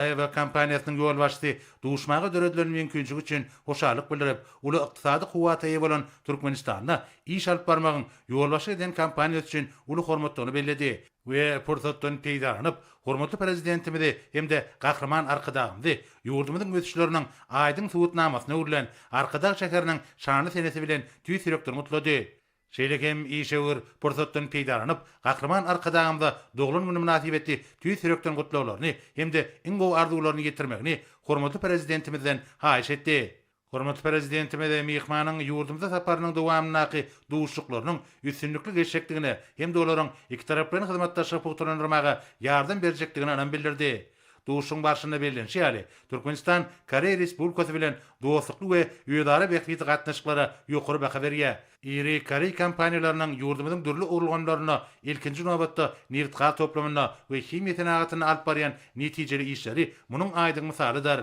ve kampaniýasynyň ýol başçysy duşmagy döredilen mümkinçiligi üçin hoşarlyk bildirip, uly ykdysady kuwata eýe bolan Türkmenistanda iş alyp barmagyň ýol başy eden kampaniýasy üçin uly hormatlaryny belledi we pursatdan peýdaranyp, hormatly prezidentimizi hemde gahrman arkadagymdy ýurdumyzyň göçüşleriniň aýdyň subutnamasyna öwrilen Arkadag şäheriniň şanly senesi bilen tüý sürekdir mutlady. Şeýlekem işewir pursatdan peýdaranyp, gahrman arkadagymda doglan güni münasibetli tüý sürekden gutlawlaryny hemde iňgow arzularyny getirmegini hormatly prezidentimizden haýyş etdi. Hormatly prezidentimiz mihmanyň ýurdumyza saparynyň dowamynaky duşuklarynyň üstünlükli geçekdigini hem de olaryň iki taraplaryň hyzmatdaşlyk pugtlandyrmaga ýardam berjekdigini anan bildirdi. Duşuň başynda bellenşi ýaly Türkmenistan Koreýa Respublikasy bilen dostlukly we ýödara beýiklikde gatnaşyklary ýokary baha berýär. Iri Koreýa kompaniýalarynyň ýurdumyzyň dürli urulganlaryna ilkinji nobatda neft-gaz toplamyna we himiýa tenagatyny alyp barýan netijeli işleri munyň aýdyň misalydyr.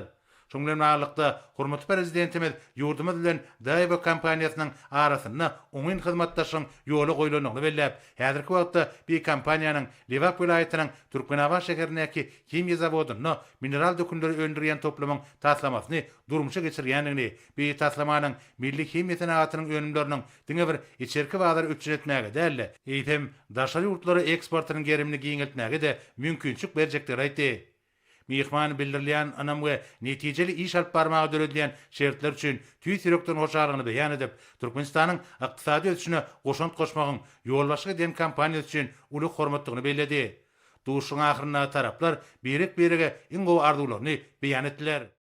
Şoňla nälikde hormatly prezidentimiz ýurdumyz bilen Daýba kompaniýasynyň arasyna oňyn hyzmatdaşyň ýoly goýulanyny belläp, häzirki wagtda bir kompaniýanyň Lewak vilayatynyň Türkmenawa şäherindäki himiýa zawodyna mineral dökümleri öndürýän toplamyň taslamasyny durmuşa geçirýändigini, bir taslamanyň milli himiýa tenagatynyň önümleriniň diňe bir içerki bagdary öçüretmäge däl, eýtem daşary ýurtlary eksportynyň gerimini giňeltmäge de mümkinçilik berjekdigini aýtdy. Mihman bildirilýän anam we netijeli iş alyp barmagy döredilen şertler üçin tüý sürekden hoşarlygyny beýan edip, Türkmenistanyň ykdysady ösüşine goşant goşmagyň ýol başy eden kampaniýasy üçin uly hormatlygyny bellädi. Duşuň ahyryna taraplar berek-berege iňgow arzularyny beýan etdiler.